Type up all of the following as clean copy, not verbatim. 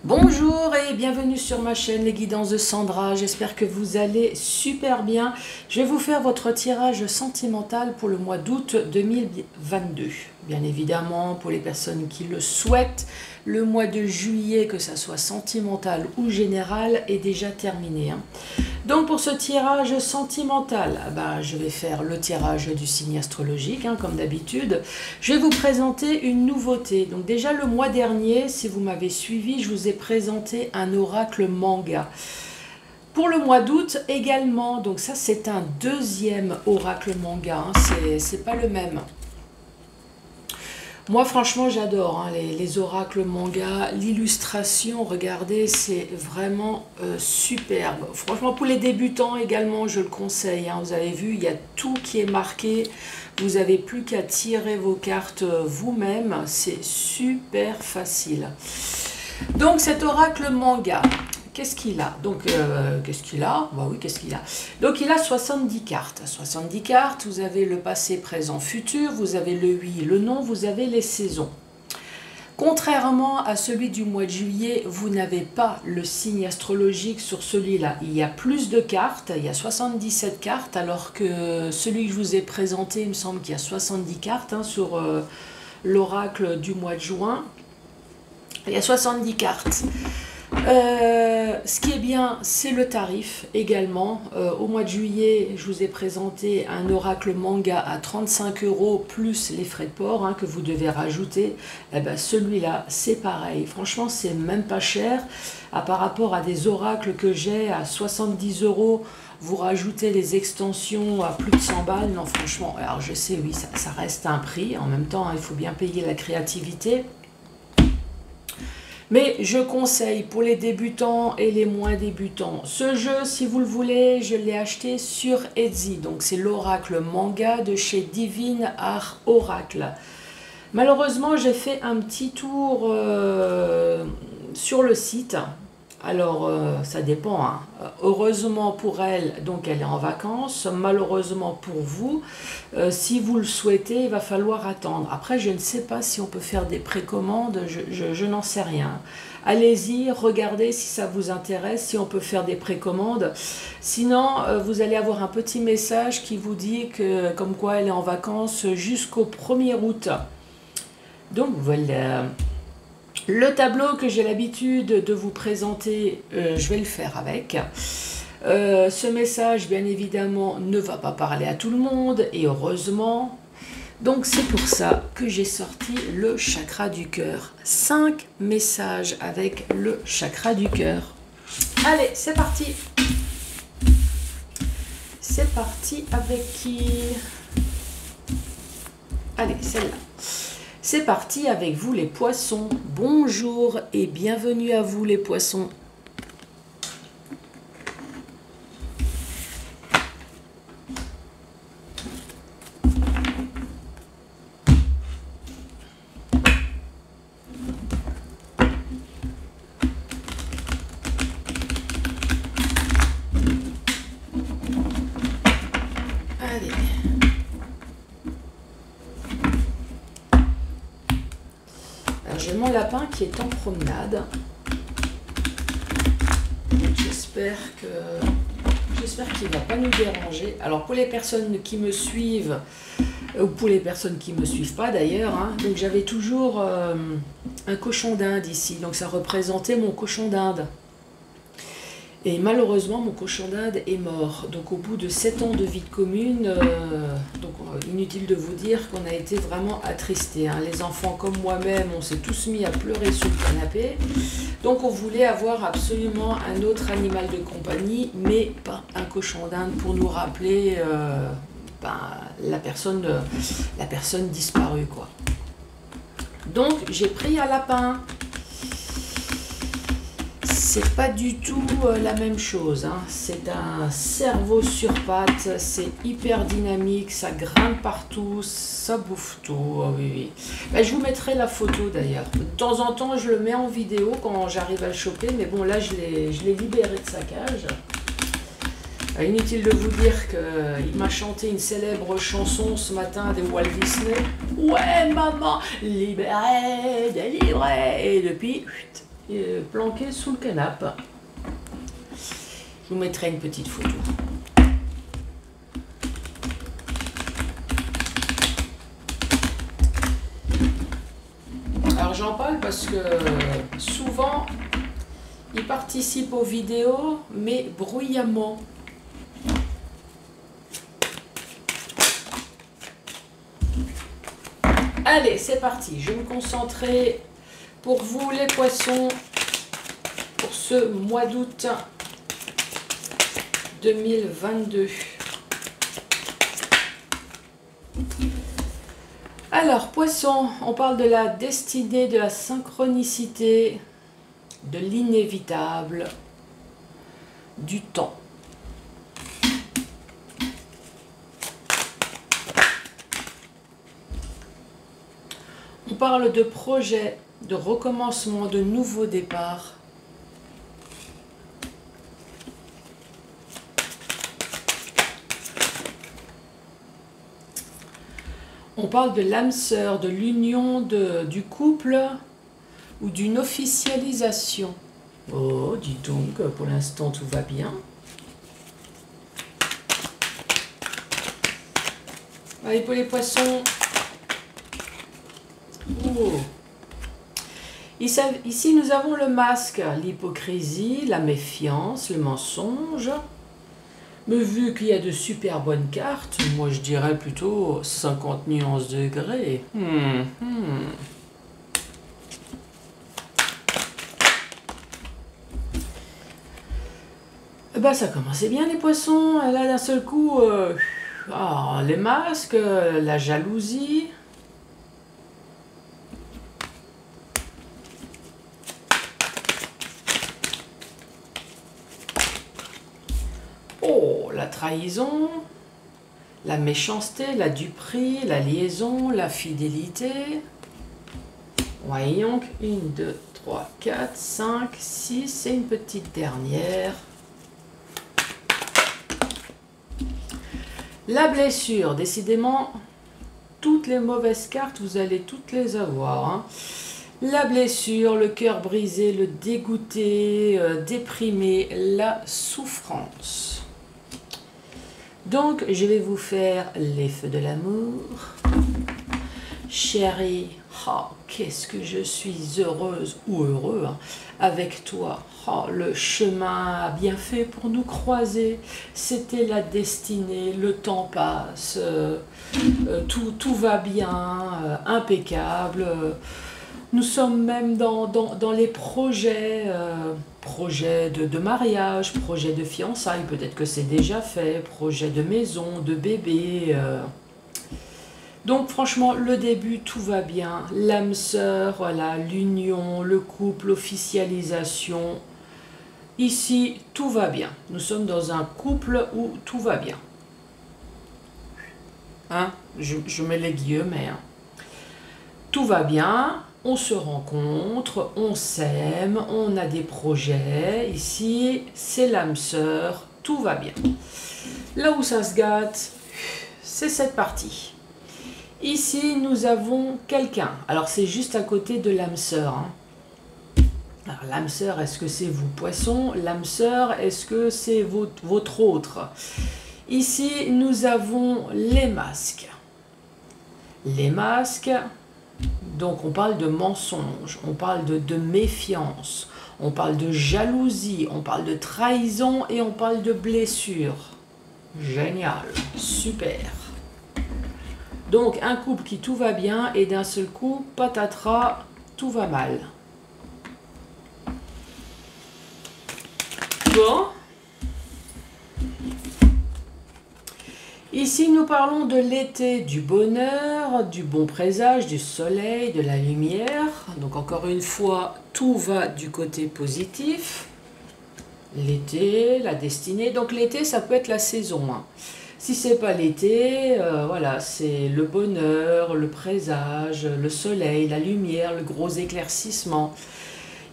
Bonjour et bienvenue sur ma chaîne Les Guidances de Sandra, j'espère que vous allez super bien. Je vais vous faire votre tirage sentimental pour le mois d'août 2022. Bien évidemment, pour les personnes qui le souhaitent, le mois de juillet, que ça soit sentimental ou général, est déjà terminé. Donc pour ce tirage sentimental, je vais faire le tirage du signe astrologique, comme d'habitude. Je vais vous présenter une nouveauté. Donc déjà le mois dernier, si vous m'avez suivi, je vous ai présenté un oracle manga. Pour le mois d'août également, donc ça c'est un deuxième oracle manga, c'est pas le même. Moi franchement j'adore les oracles manga, l'illustration, regardez, c'est vraiment superbe. Franchement pour les débutants également je le conseille, vous avez vu, il y a tout qui est marqué, vous n'avez plus qu'à tirer vos cartes vous-même, c'est super facile. Donc cet oracle manga, qu'est-ce qu'il a? Donc, qu'est-ce qu'il a? Bah oui, qu'est-ce qu'il a? Donc, il a 70 cartes. 70 cartes, vous avez le passé, présent, futur, vous avez le oui, le non, vous avez les saisons. Contrairement à celui du mois de juillet, vous n'avez pas le signe astrologique sur celui-là. Il y a plus de cartes, il y a 77 cartes, alors que celui que je vous ai présenté, il me semble qu'il y a 70 cartes sur l'oracle du mois de juin. Il y a 70 cartes. Ce qui est bien, c'est le tarif également. Au mois de juillet, je vous ai présenté un oracle manga à 35 € plus les frais de port que vous devez rajouter. Celui-là, c'est pareil. Franchement, c'est même pas cher. Par rapport à des oracles que j'ai à 70 €, vous rajoutez les extensions à plus de 100 balles. Non, franchement, alors je sais, oui, ça reste un prix. En même temps, il faut bien payer la créativité. Mais je conseille pour les débutants et les moins débutants. Ce jeu, si vous le voulez, je l'ai acheté sur Etsy. Donc c'est l'oracle manga de chez Divine Art Oracle. Malheureusement, j'ai fait un petit tour sur le site. Alors, ça dépend. Heureusement pour elle, donc elle est en vacances. Malheureusement pour vous, si vous le souhaitez, il va falloir attendre. Après, je ne sais pas si on peut faire des précommandes, je n'en sais rien. Allez-y, regardez si ça vous intéresse, si on peut faire des précommandes. Sinon, vous allez avoir un petit message qui vous dit que, comme quoi elle est en vacances jusqu'au 1er août. Donc voilà. Le tableau que j'ai l'habitude de vous présenter, je vais le faire avec. Ce message, bien évidemment, ne va pas parler à tout le monde, et heureusement. Donc c'est pour ça que j'ai sorti le chakra du cœur. 5 messages avec le chakra du cœur. Allez, c'est parti. C'est parti avec qui? Allez, celle-là. C'est parti avec vous les poissons. Bonjour et bienvenue à vous les poissons. Allez. J'ai mon lapin qui est en promenade. J'espère qu'il ne va pas nous déranger. Alors pour les personnes qui me suivent, ou pour les personnes qui ne me suivent pas d'ailleurs, donc j'avais toujours un cochon d'Inde ici. Donc ça représentait mon cochon d'Inde. Et malheureusement, mon cochon d'Inde est mort. Donc au bout de 7 ans de vie commune, inutile de vous dire qu'on a été vraiment attristés. Les enfants comme moi-même, on s'est tous mis à pleurer sur le canapé. Donc on voulait avoir absolument un autre animal de compagnie, mais pas un cochon d'Inde pour nous rappeler la personne disparue, quoi. Donc j'ai pris un lapin. C'est pas du tout la même chose. C'est un cerveau sur pattes, c'est hyper dynamique, ça grimpe partout, ça bouffe tout. Oh, oui, oui. Je vous mettrai la photo d'ailleurs. De temps en temps, je le mets en vidéo quand j'arrive à le choper, mais bon, là, je l'ai libéré de sa cage. Inutile de vous dire qu'il m'a chanté une célèbre chanson ce matin de Walt Disney. Ouais, maman, libéré, délivré. Et depuis, planqué sous le canapé. Je vous mettrai une petite photo. Alors j'en parle parce que souvent ils participent aux vidéos, mais bruyamment. Allez, c'est parti. Je vais me concentrer pour vous les poissons pour ce mois d'août 2022. Alors, poisson, on parle de la destinée, de la synchronicité, de l'inévitable, du temps. On parle de projet, de recommencement, de nouveau départ. On parle de l'âme sœur, de l'union du couple ou d'une officialisation. Oh, dis donc, pour l'instant tout va bien. Allez, pour les poissons. Oh. Ici, nous avons le masque, l'hypocrisie, la méfiance, le mensonge. Mais vu qu'il y a de super bonnes cartes, moi je dirais plutôt 50 nuances degrés. Bah ça commençait bien les poissons, là d'un seul coup, les masques, la jalousie. Oh, la trahison, la méchanceté, la duperie, la liaison, la fidélité. Voyons, 1, 2, 3, 4, 5, 6 et une petite dernière. La blessure, décidément, toutes les mauvaises cartes, vous allez toutes les avoir. Hein. La blessure, le cœur brisé, le dégoûté, déprimé, la souffrance. Donc, je vais vous faire les feux de l'amour. Chérie, oh, qu'est-ce que je suis heureuse ou heureux hein, avec toi. Oh, le chemin a bien fait pour nous croiser. C'était la destinée, le temps passe, tout va bien, impeccable. Nous sommes même dans les projets, projets de mariage, projets de fiançailles, peut-être que c'est déjà fait, projets de maison, de bébé. Donc franchement, le début, tout va bien. L'âme sœur, voilà, l'union, le couple, l'officialisation. Ici, tout va bien. Nous sommes dans un couple où tout va bien. Hein? Je mets les guillemets. Hein. Tout va bien. On se rencontre, on s'aime, on a des projets. Ici, c'est l'âme sœur, tout va bien. Là où ça se gâte, c'est cette partie. Ici, nous avons quelqu'un. Alors, c'est juste à côté de l'âme sœur. Hein. Alors, l'âme sœur, est-ce que c'est vous, poisson? L'âme sœur, est-ce que c'est votre autre? Ici, nous avons les masques. Les masques... Donc on parle de mensonge, on parle de méfiance, on parle de jalousie, on parle de trahison et on parle de blessure. Génial, super. Donc un couple qui tout va bien et d'un seul coup, patatras, tout va mal. Bon. Ici, nous parlons de l'été, du bonheur, du bon présage, du soleil, de la lumière. Donc, encore une fois, tout va du côté positif. L'été, la destinée. Donc, l'été, ça peut être la saison. Hein. Si c'est pas l'été, voilà, c'est le bonheur, le présage, le soleil, la lumière, le gros éclaircissement.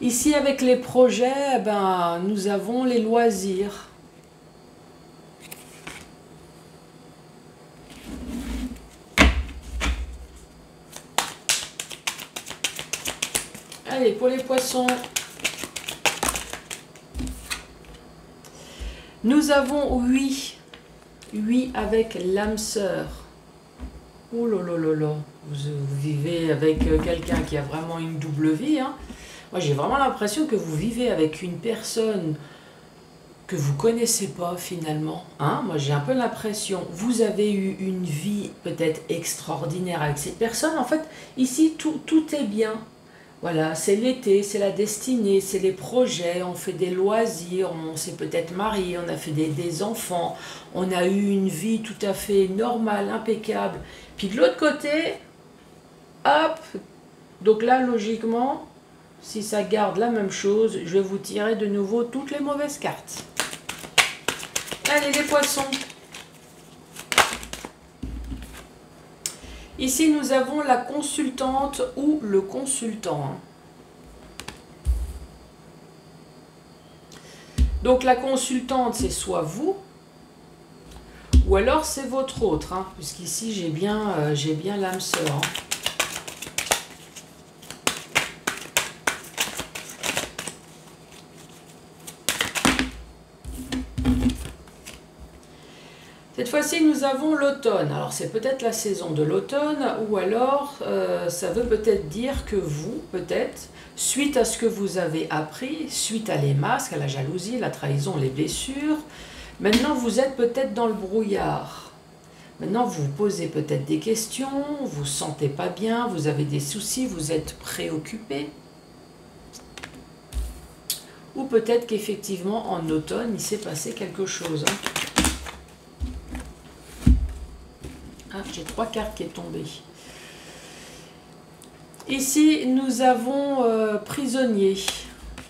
Ici, avec les projets, ben, nous avons les loisirs. Allez, pour les poissons, Nous avons oui. Oui avec l'âme sœur. Oh là là là là. Vous vivez avec quelqu'un qui a vraiment une double vie. Hein. Moi, j'ai vraiment l'impression que vous vivez avec une personne que vous connaissez pas finalement. Hein. Moi, j'ai un peu l'impression, vous avez eu une vie peut-être extraordinaire avec cette personne. En fait, ici, tout est bien. Voilà, c'est l'été, c'est la destinée, c'est les projets, on fait des loisirs, on s'est peut-être marié, on a fait des enfants, on a eu une vie tout à fait normale, impeccable. Puis de l'autre côté, hop, donc là, logiquement, si ça garde la même chose, je vais vous tirer de nouveau toutes les mauvaises cartes. Allez les poissons. Ici nous avons la consultante ou le consultant. Donc la consultante c'est soit vous ou alors c'est votre autre. Hein, puisqu'ici j'ai bien l'âme sœur. Hein. Cette fois-ci, nous avons l'automne. Alors, c'est peut-être la saison de l'automne, ou alors, ça veut peut-être dire que vous, peut-être, suite à ce que vous avez appris, suite à les masques, à la jalousie, la trahison, les blessures, maintenant, vous êtes peut-être dans le brouillard. Maintenant, vous vous posez peut-être des questions, vous ne vous sentez pas bien, vous avez des soucis, vous êtes préoccupé. Ou peut-être qu'effectivement, en automne, il s'est passé quelque chose. Hein. Ah, j'ai 3 cartes qui sont tombées. Ici, nous avons prisonnier.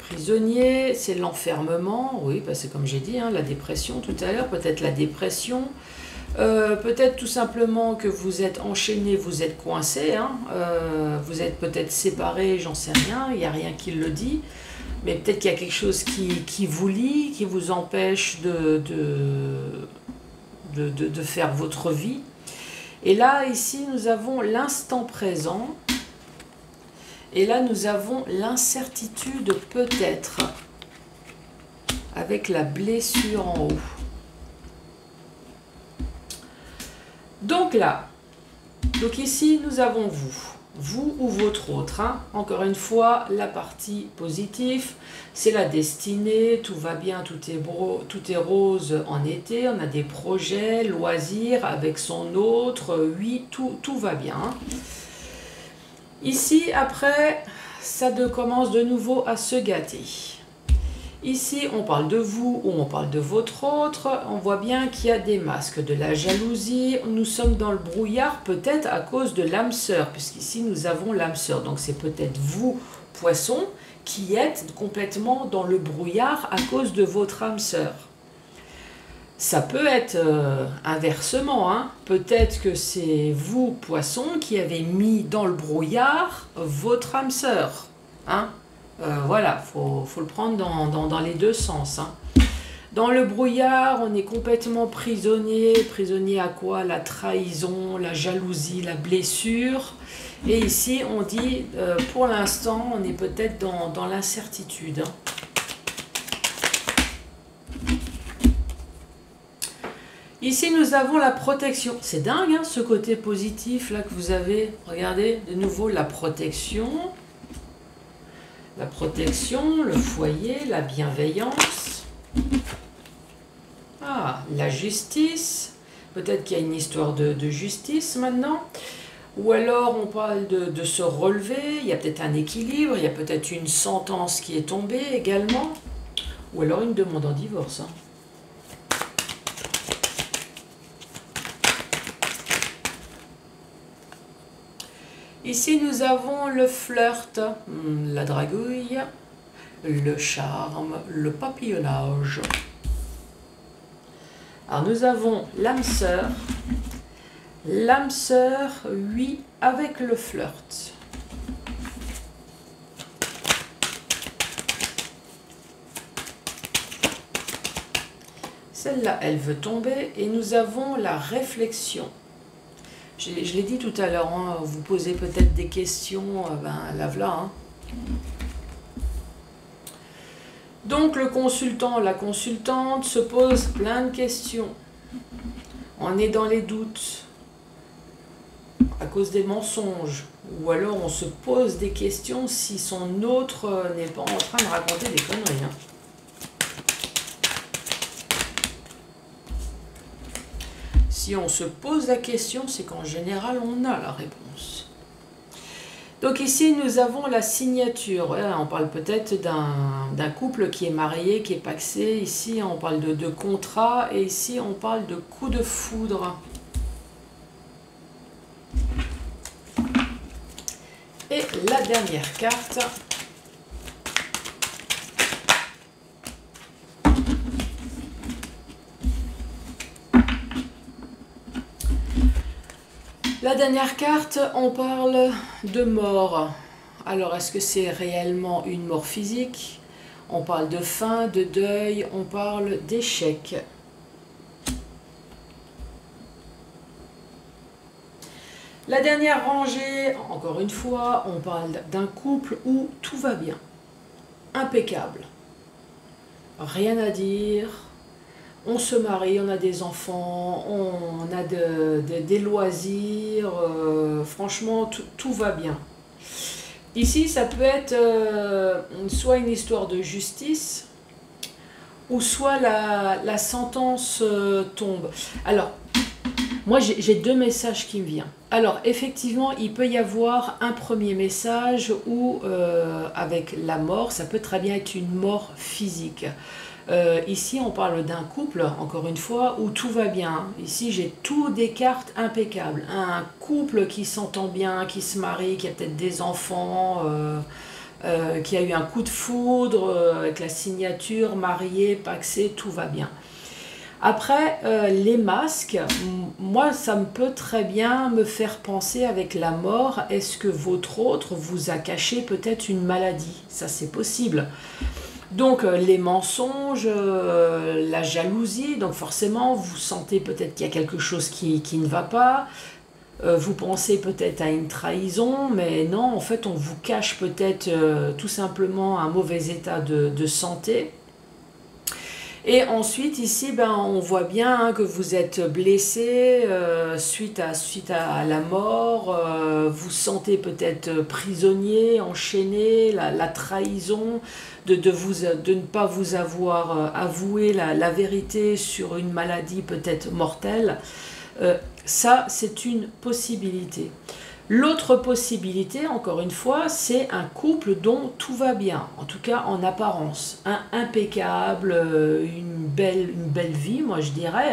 Prisonnier, c'est l'enfermement. Oui, bah c'est comme j'ai dit, hein, la dépression tout à l'heure. Peut-être la dépression. Peut-être tout simplement que vous êtes enchaîné, vous êtes coincé. Hein, vous êtes peut-être séparé, j'en sais rien. Il n'y a rien qui le dit. Mais peut-être qu'il y a quelque chose qui vous lie, qui vous empêche de faire votre vie. Et là, ici, nous avons l'instant présent. Et là, nous avons l'incertitude peut-être. Avec la blessure en haut. Donc là, donc ici, nous avons vous. Vous ou votre autre. Hein. Encore une fois, la partie positive, c'est la destinée, tout va bien, tout est rose en été, on a des projets, loisirs avec son autre, oui, tout va bien. Ici, après, ça commence de nouveau à se gâter. Ici, on parle de vous ou on parle de votre autre. On voit bien qu'il y a des masques, de la jalousie. Nous sommes dans le brouillard peut-être à cause de l'âme sœur, puisqu'ici, nous avons l'âme sœur. Donc, c'est peut-être vous, poisson, qui êtes complètement dans le brouillard à cause de votre âme sœur. Ça peut être inversement. Hein. Peut-être que c'est vous, poisson, qui avez mis dans le brouillard votre âme sœur. Hein. Voilà, faut le prendre dans les deux sens. Hein. Dans le brouillard, on est complètement prisonnier. Prisonnier à quoi? La trahison, la jalousie, la blessure. Et ici, on dit, pour l'instant, on est peut-être dans l'incertitude. Hein. Ici, nous avons la protection. C'est dingue, hein, ce côté positif là que vous avez. Regardez, de nouveau, la protection. La protection, le foyer, la bienveillance. Ah, la justice. Peut-être qu'il y a une histoire de justice maintenant. Ou alors on parle de se relever. Il y a peut-être un équilibre. Il y a peut-être une sentence qui est tombée également. Ou alors une demande en divorce. Hein. Ici, nous avons le flirt, la dragouille, le charme, le papillonnage. Alors, nous avons l'âme sœur. L'âme sœur, oui, avec le flirt. Celle-là, elle veut tomber. Et nous avons la réflexion. Je l'ai dit tout à l'heure, hein, vous posez peut-être des questions, ben la voilà. Hein. Donc le consultant, la consultante se pose plein de questions. On est dans les doutes à cause des mensonges. Ou alors on se pose des questions si son autre n'est pas en train de raconter des conneries. Si on se pose la question, c'est qu'en général on a la réponse. Donc ici nous avons la signature. On parle peut-être d'un couple qui est marié, qui est pacsé. Ici on parle de contrat et ici on parle de coup de foudre. Et la dernière carte. La dernière carte, on parle de mort. Alors, est-ce que c'est réellement une mort physique? On parle de fin, de deuil, on parle d'échec. La dernière rangée, encore une fois, on parle d'un couple où tout va bien. Impeccable. Rien à dire. On se marie, on a des enfants, on a des loisirs. Franchement, tout va bien. Ici, ça peut être soit une histoire de justice, ou soit la sentence tombe. Alors, moi, j'ai deux messages qui me viennent. Alors, effectivement, il peut y avoir un premier message où, avec la mort, ça peut très bien être une mort physique. Ici, on parle d'un couple, encore une fois, où tout va bien. Ici, j'ai tout des cartes impeccables. Un couple qui s'entend bien, qui se marie, qui a peut-être des enfants, qui a eu un coup de foudre, avec la signature, marié, pacsé, tout va bien. Après, les masques, moi, ça me peut très bien me faire penser avec la mort. Est-ce que votre autre vous a caché peut-être une maladie? Ça, c'est possible. Donc, les mensonges, la jalousie, donc forcément, vous sentez peut-être qu'il y a quelque chose qui ne va pas. Vous pensez peut-être à une trahison, mais non, en fait, on vous cache peut-être tout simplement un mauvais état de santé. Et ensuite, ici, on voit bien que vous êtes blessé suite à la mort. Vous sentez peut-être prisonnier, enchaîné, la trahison, de ne pas vous avoir avoué la vérité sur une maladie peut-être mortelle. Ça, c'est une possibilité. L'autre possibilité, encore une fois, c'est un couple dont tout va bien, en tout cas en apparence, impeccable, une belle vie, moi je dirais,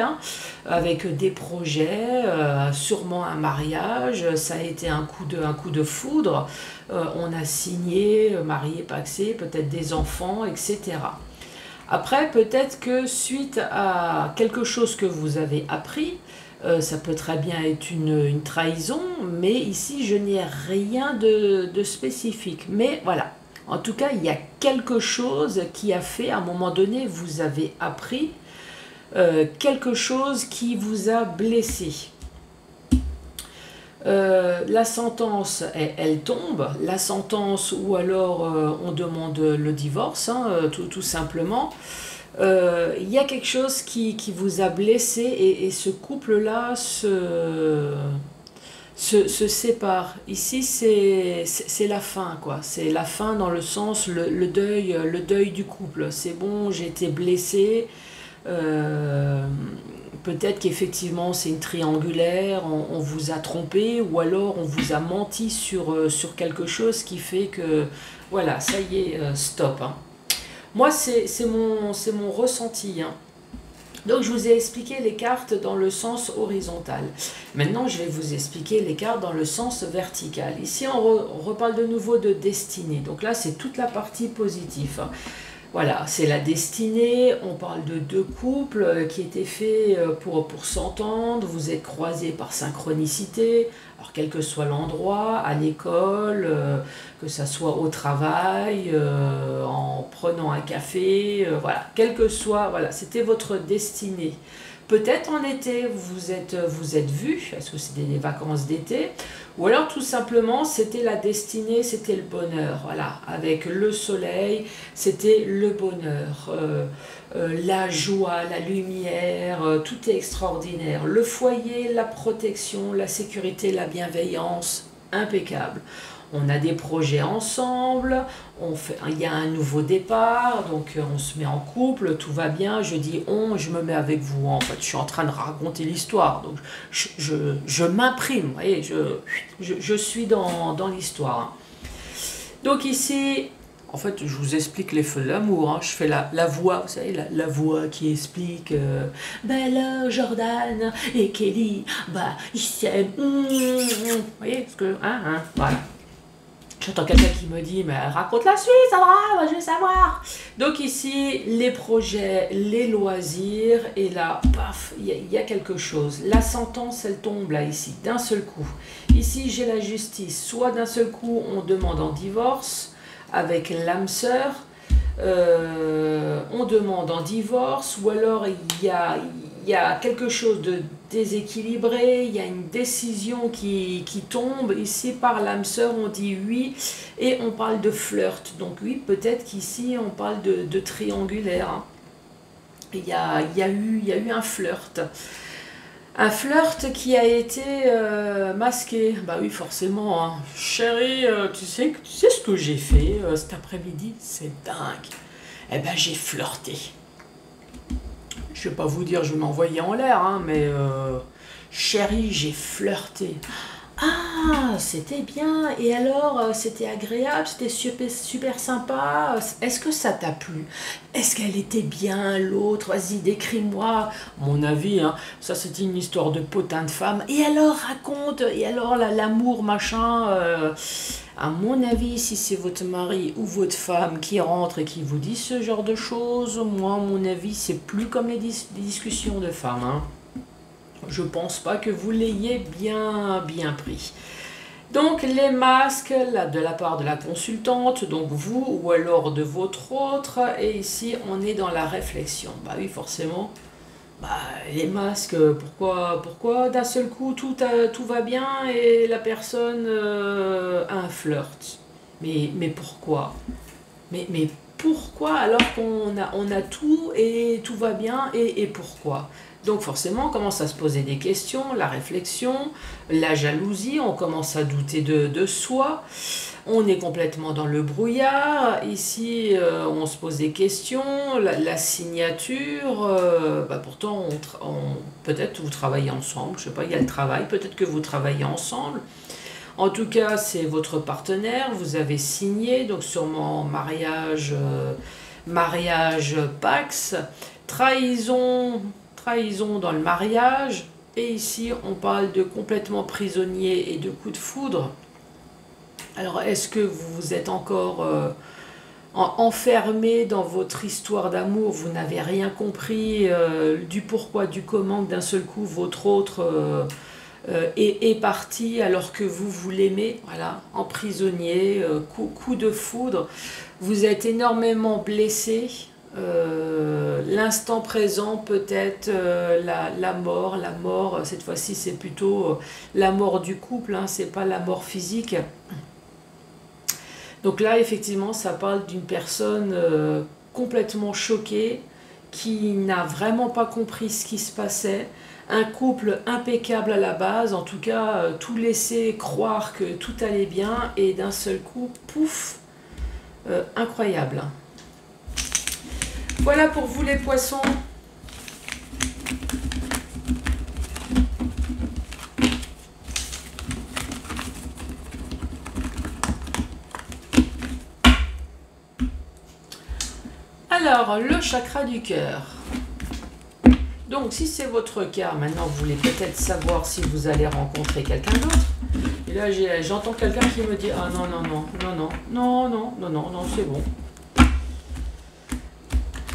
avec des projets, sûrement un mariage, ça a été un coup de foudre, on a signé, marié, pacsé, peut-être des enfants, etc. Après, peut-être que suite à quelque chose que vous avez appris, ça peut très bien être une trahison, mais ici je n'ai rien de spécifique. Mais voilà, en tout cas il y a quelque chose qui a fait, à un moment donné, vous avez appris quelque chose qui vous a blessé. La sentence, elle tombe, la sentence, ou alors on demande le divorce, tout simplement. Il y a quelque chose qui vous a blessé et ce couple-là se sépare. Ici, c'est la fin, quoi. C'est la fin dans le sens, le deuil du couple. C'est bon, j'ai été blessé. Peut-être qu'effectivement c'est une triangulaire, on vous a trompé ou alors on vous a menti sur quelque chose qui fait que, voilà, ça y est, stop. Moi, c'est mon ressenti. Donc, je vous ai expliqué les cartes dans le sens horizontal. Maintenant, je vais vous expliquer les cartes dans le sens vertical. Ici, on reparle de nouveau de destinée. Donc là, c'est toute la partie positive. Voilà, c'est la destinée. On parle de deux couples qui étaient faits pour s'entendre. Vous êtes croisés par synchronicité. Alors, quel que soit l'endroit, à l'école, que ça soit au travail, en prenant un café, voilà, quel que soit, voilà, c'était votre destinée. Peut-être en été, vous êtes vus, parce que c'était des vacances d'été, ou alors tout simplement, c'était la destinée, c'était le bonheur, voilà, avec le soleil, c'était le bonheur, la joie, la lumière, tout est extraordinaire. Le foyer, la protection, la sécurité, la bienveillance, impeccable. On a des projets ensemble, il y a un nouveau départ, donc on se met en couple, tout va bien. Je dis on, je me mets avec vous. En fait, je suis en train de raconter l'histoire, donc je m'imprime, vous voyez, je suis dans l'histoire. Donc ici, en fait, je vous explique les feux de l'amour. Hein. Je fais la voix, vous savez, la voix qui explique ben là, Jordan et Kelly, bah, ils s'aiment. Vous voyez, parce que, voilà. J'entends quelqu'un qui me dit, mais raconte la suite, ça va, moi je veux savoir. Donc ici, les projets, les loisirs, et là, paf, il y a quelque chose. La sentence, elle tombe là, ici, d'un seul coup. Ici, j'ai la justice. Soit d'un seul coup, on demande en divorce avec l'âme sœur, on demande en divorce, ou alors il y a quelque chose de déséquilibré, il y a une décision qui tombe. Ici, par l'âme sœur, on dit oui, et on parle de flirt. Donc oui, peut-être qu'ici, on parle de triangulaire. Hein. Il y a eu un flirt. Un flirt qui a été masqué. Bah oui, forcément. Hein. Chérie, tu sais ce que j'ai fait cet après-midi? C'est dingue. Eh ben, j'ai flirté. Je vais pas vous dire, je vais m'envoyer en l'air, hein, mais chérie, j'ai flirté. Ah, c'était bien. Et alors, c'était agréable, c'était super, super sympa. Est-ce que ça t'a plu? Est-ce qu'elle était bien, l'autre? Vas-y, décris-moi. Mon avis, hein, ça c'était une histoire de potin de femme. Et alors, raconte. Et alors, l'amour, machin. À mon avis, si c'est votre mari ou votre femme qui rentre et qui vous dit ce genre de choses, moi, à mon avis, c'est plus comme les discussions de femmes, hein. Je pense pas que vous l'ayez bien pris. Donc les masques là, de la part de la consultante, donc vous ou alors de votre autre, et ici on est dans la réflexion. Bah oui, forcément, bah, les masques, pourquoi d'un seul coup tout va bien et la personne a un flirt? Mais pourquoi? Mais pourquoi alors on a tout et tout va bien et pourquoi? Donc forcément, on commence à se poser des questions, la réflexion, la jalousie, on commence à douter de soi, on est complètement dans le brouillard, ici on se pose des questions, la signature, bah pourtant peut-être vous travaillez ensemble, je sais pas, il y a le travail, peut-être que vous travaillez ensemble. En tout cas, c'est votre partenaire, vous avez signé, donc sûrement mariage Pax, trahison dans le mariage, et ici on parle de complètement prisonnier et de coup de foudre. Alors est-ce que vous êtes encore enfermé dans votre histoire d'amour, vous n'avez rien compris du pourquoi, du comment, d'un seul coup votre autre est parti alors que vous l'aimez, voilà, emprisonné, coup de foudre, vous êtes énormément blessé. L'instant présent peut-être la mort cette fois-ci c'est plutôt la mort du couple, hein, c'est pas la mort physique. Donc là effectivement ça parle d'une personne complètement choquée qui n'a vraiment pas compris ce qui se passait, un couple impeccable à la base, en tout cas tout laissait croire que tout allait bien et d'un seul coup pouf, incroyable. Voilà pour vous les poissons. Alors, le chakra du cœur. Donc, si c'est votre cas, maintenant vous voulez peut-être savoir si vous allez rencontrer quelqu'un d'autre. Et là, j'entends quelqu'un qui me dit « Ah non, non, non, non, non, non, non, non, non, non, c'est bon. »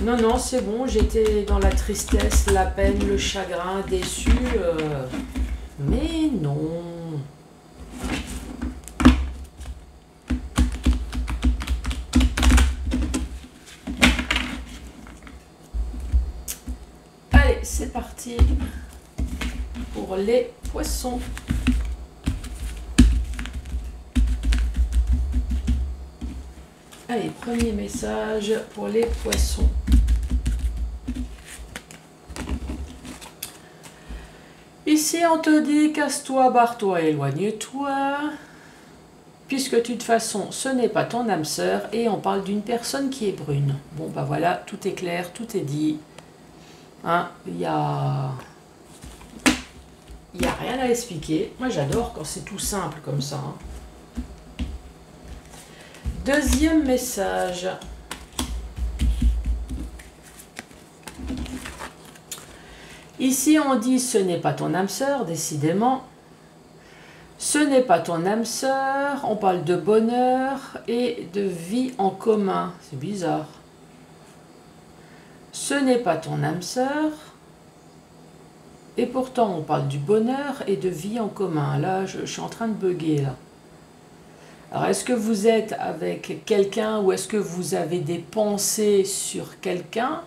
Non, non, c'est bon, j'étais dans la tristesse, la peine, le chagrin, déçu. Mais non. c'est parti pour les poissons. Allez, premier message pour les poissons. Ici, on te dit casse-toi, barre-toi, éloigne-toi. Puisque de toute façon, ce n'est pas ton âme sœur et on parle d'une personne qui est brune. Bon, bah voilà, tout est clair, tout est dit. Hein, il y a rien à expliquer. Moi, j'adore quand c'est tout simple comme ça. Hein. Deuxième message. Ici, on dit ce n'est pas ton âme sœur, décidément. Ce n'est pas ton âme sœur. On parle de bonheur et de vie en commun. C'est bizarre. Ce n'est pas ton âme sœur. Et pourtant, on parle du bonheur et de vie en commun. Là, je suis en train de bugger, là. Alors, est-ce que vous êtes avec quelqu'un ou est-ce que vous avez des pensées sur quelqu'un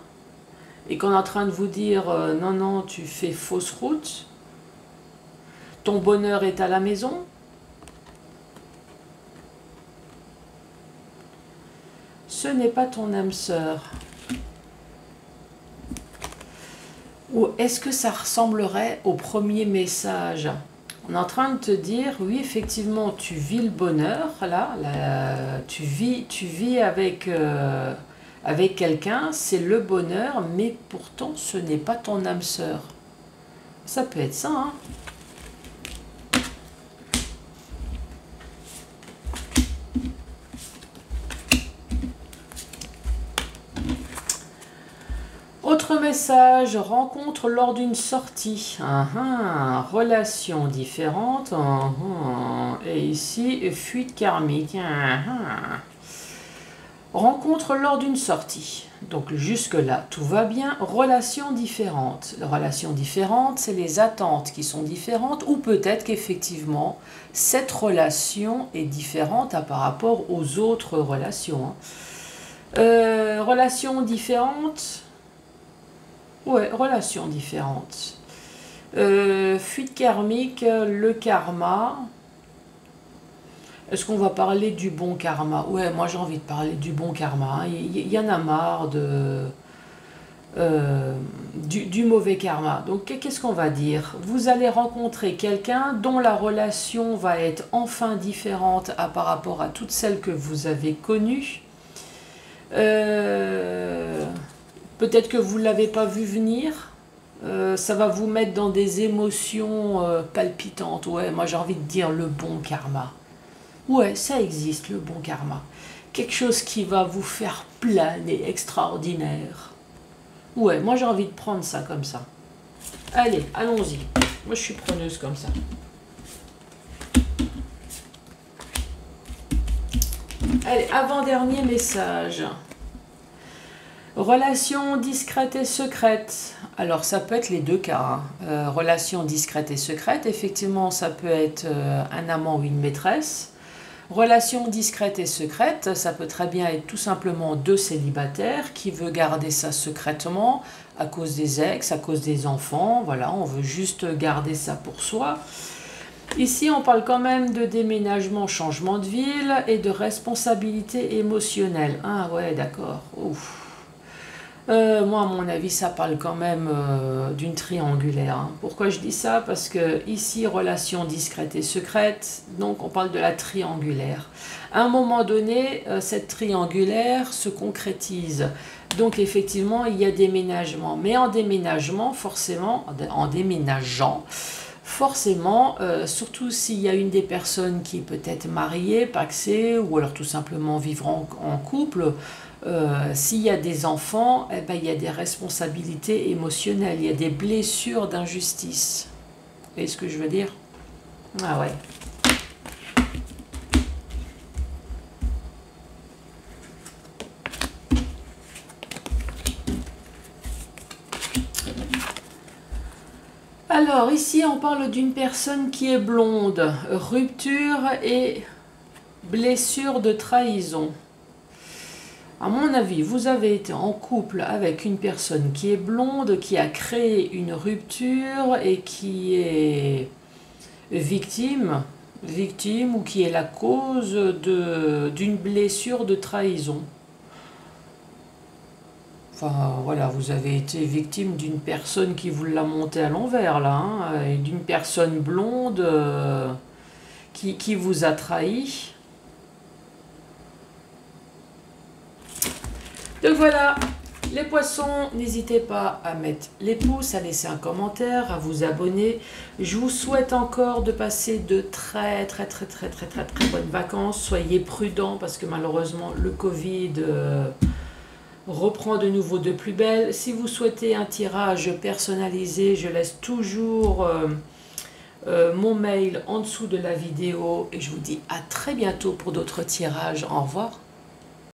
et qu'on est en train de vous dire non, non, tu fais fausse route, ton bonheur est à la maison? Ce n'est pas ton âme sœur. Ou est-ce que ça ressemblerait au premier message? On est en train de te dire, oui, effectivement, tu vis le bonheur, là tu vis avec, avec quelqu'un, c'est le bonheur, mais pourtant, ce n'est pas ton âme sœur. Ça peut être ça, hein. Autre message, rencontre lors d'une sortie. Relation différente. Et ici, fuite karmique. Rencontre lors d'une sortie. Donc jusque-là, tout va bien. Relation différente. La relation différente, c'est les attentes qui sont différentes. Ou peut-être qu'effectivement, cette relation est différente par rapport aux autres relations. Relation différente. Ouais, relations différentes. Fuite karmique, le karma. Est-ce qu'on va parler du bon karma? Ouais, moi j'ai envie de parler du bon karma. Il y en a marre du mauvais karma. Donc qu'est-ce qu'on va dire? Vous allez rencontrer quelqu'un dont la relation va être enfin différente par rapport à toutes celles que vous avez connues. Peut-être que vous ne l'avez pas vu venir. Ça va vous mettre dans des émotions palpitantes. Ouais, moi j'ai envie de dire le bon karma. Ouais, ça existe, le bon karma. Quelque chose qui va vous faire planer, extraordinaire. Ouais, moi j'ai envie de prendre ça comme ça. Allez, allons-y. Moi je suis preneuse comme ça. Allez, avant-dernier message. Relation discrète et secrète. Alors ça peut être les deux cas. Relation discrète et secrète, effectivement ça peut être un amant ou une maîtresse. Relation discrète et secrète, ça peut très bien être tout simplement deux célibataires qui veulent garder ça secrètement à cause des ex, à cause des enfants. Voilà, on veut juste garder ça pour soi. Ici, on parle quand même de déménagement, changement de ville et de responsabilité émotionnelle. Ah ouais, d'accord. Ouf. Moi, à mon avis, ça parle quand même d'une triangulaire. Hein. Pourquoi je dis ça? Parce que ici, relation discrète et secrète, donc on parle de la triangulaire. À un moment donné, cette triangulaire se concrétise. Donc effectivement, il y a déménagement. Mais en déménagement, forcément, en déménageant, forcément, surtout s'il y a une des personnes qui est peut-être mariée, pacsée, ou alors tout simplement vivre en couple, s'il y a des enfants, eh ben, il y a des responsabilités émotionnelles, il y a des blessures d'injustice. Vous voyez ce que je veux dire? Ah ouais. Alors ici on parle d'une personne qui est blonde, rupture et blessure de trahison. À mon avis, vous avez été en couple avec une personne qui est blonde, qui a créé une rupture et qui est victime ou qui est la cause d'une blessure de trahison. Enfin, voilà, vous avez été victime d'une personne qui vous l'a monté à l'envers, là, hein, et d'une personne blonde qui vous a trahi. Donc voilà, les poissons, n'hésitez pas à mettre les pouces, à laisser un commentaire, à vous abonner. Je vous souhaite encore de passer de très bonnes vacances. Soyez prudents parce que malheureusement le Covid reprend de nouveau de plus belle. Si vous souhaitez un tirage personnalisé, je laisse toujours mon mail en dessous de la vidéo. Et je vous dis à très bientôt pour d'autres tirages. Au revoir.